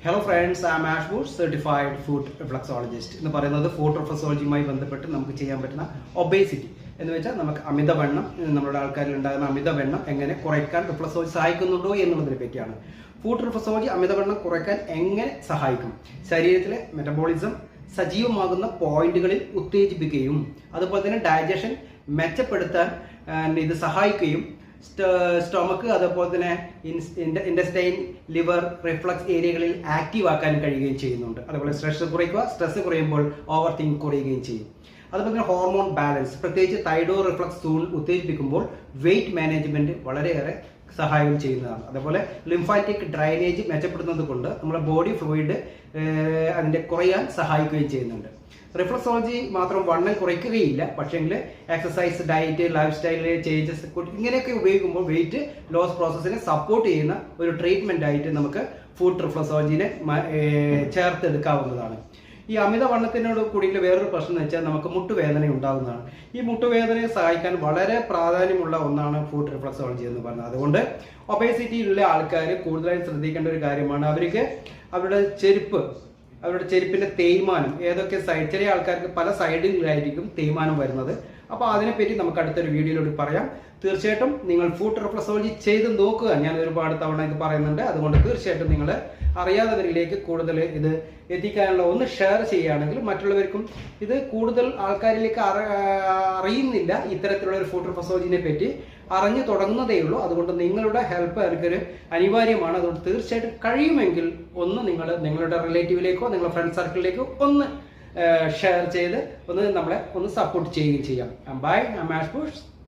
Hello friends, I am Ash Bush, certified food reflexologist. In the food reflexology, my obesity. എന്ന് വെച്ചാൽ നമുക്ക് അമിതവണ്ണം നമ്മുടെ ആൾക്കാരിൽ ഉണ്ടാകുന്ന അമിതവണ്ണം എങ്ങനെ കുറയ്ക്കാൻ റിഫ്ലക്സോളജി സഹായിക്കുന്നുണ്ടോ എന്നുള്ളതിനെ പറ്റിയാണ്. ഫുഡ് റിഫ്ലക്സോളജി അമിതവണ്ണം കുറയ്ക്കാൻ എങ്ങനെ സഹായിക്കും? ശരീരത്തിലെ മെറ്റബോളിസം സജീവമാകുന്ന പോയിന്റുകളിൽ ഉത്തേജിപ്പിക്കുകയും അതുപോലെ തന്നെ ഡൈജഷൻ മെച്ചപ്പെടുത്താൻ ഇത് സഹായിക്കുകയും സ്റ്റൊമക്ക് അതുപോലെ തന്നെ ഇൻഡസ്റ്റൈൻ ലിവർ റിഫ്ലക്സ് ഏരിയകളിൽ ആക്റ്റീവ് ആക്കാൻ കഴിയുകയും ചെയ്യുന്നുണ്ട്. അതുപോലെ സ്ട്രെസ് കുറയുമ്പോൾ ഓവർ തിങ്ക് കുറയുകയും ചെയ്യും. അതുപോലെ തന്നെ ഹോർമോൺ ബാലൻസ്, പ്രത്യേകിച്ച് തൈറോ റിഫ്ലക്സ് സോൺ ഉത്തേജിപ്പിക്കുമ്പോൾ വെയിറ്റ് മാനേജ്മെന്റ് വളരെയേറെ സഹായം ചെയ്യുന്നതാണ്. അതുപോലെ ലിംഫാറ്റിക് ഡ്രൈനേജ് മെച്ചപ്പെടുന്നത് കൊണ്ട് നമ്മുടെ ബോഡി ഫ്ലൂയിഡ് അതിൻ്റെ കുറയാൻ സഹായിക്കുകയും ചെയ്യുന്നുണ്ട്. റിഫ്ലക്സോളജി മാത്രം വണ്ണം കുറയ്ക്കുകയില്ല, പക്ഷേങ്കിൽ എക്സസൈസ്, ഡയറ്റ്, ലൈഫ് സ്റ്റൈലിലെ ചേഞ്ചസ് ഇങ്ങനെയൊക്കെ ഉപയോഗിക്കുമ്പോൾ വെയിറ്റ് ലോസ് പ്രോസസ്സിനെ സപ്പോർട്ട് ചെയ്യുന്ന ഒരു ട്രീറ്റ്മെന്റ് ആയിട്ട് നമുക്ക് ഫുഡ് റിഫ്ലക്സോളജിനെ ചേർത്തെടുക്കാവുന്നതാണ്. ഈ അമിതവണ്ണത്തിനോട് കൂടിയിട്ട് വേറൊരു പ്രശ്നം എന്ന് വെച്ചാൽ നമുക്ക് മുട്ടുവേദന ഉണ്ടാകുന്നതാണ്. ഈ മുട്ടുവേദനയെ സഹായിക്കാൻ വളരെ പ്രാധാന്യമുള്ള ഒന്നാണ് ഫുഡ് റിഫ്ലക്സോളജി എന്ന് പറയുന്നത്. അതുകൊണ്ട് ഒബേസിറ്റിയിലുള്ള ആൾക്കാർ കൂടുതലായി ശ്രദ്ധിക്കേണ്ട ഒരു കാര്യമാണ് അവരുടെ ചെരുപ്പിന്റെ തേയ്മാനം ഏതൊക്കെ ചില ആൾക്കാർക്ക് പല സൈഡിലായിരിക്കും തേയ്മാനം വരുന്നത്. അപ്പോൾ അതിനെപ്പറ്റി നമുക്ക് അടുത്തൊരു വീഡിയോയിലൂടെ പറയാം. തീർച്ചയായിട്ടും നിങ്ങൾ ഫുഡ് റിഫ്ലക്സോളജി ചെയ്ത് നോക്കുക. ഞാൻ ഒരുപാട് തവണ ഇത് പറയുന്നുണ്ട്. അതുകൊണ്ട് തീർച്ചയായിട്ടും നിങ്ങൾ അറിയാത്തവരിലേക്ക് കൂടുതൽ ഇത് എത്തിക്കാനുള്ള ഒന്ന് ഷെയർ ചെയ്യുകയാണെങ്കിൽ മറ്റുള്ളവർക്കും ഇത് കൂടുതൽ ആൾക്കാരിലേക്ക് അറിയുന്നില്ല. ഇത്തരത്തിലുള്ള ഒരു ഫുഡ് റിഫ്ലക്സോളജിനെ പറ്റി അറിഞ്ഞു തുടങ്ങുന്നതേ ഉള്ളൂ. അതുകൊണ്ട് നിങ്ങളുടെ ഹെൽപ്പ് അവർക്കൊരു അനിവാര്യമാണ്. അതുകൊണ്ട് തീർച്ചയായിട്ടും കഴിയുമെങ്കിൽ ഒന്ന് നിങ്ങളുടെ റിലേറ്റീവിലേക്കോ നിങ്ങളുടെ ഫ്രണ്ട് സർക്കിളിലേക്കോ ഒന്ന് ഷെയർ ചെയ്ത് നമ്മളെ സപ്പോർട്ട് ചെയ്യുകയും ചെയ്യാം. Bye, I am Ash Bush.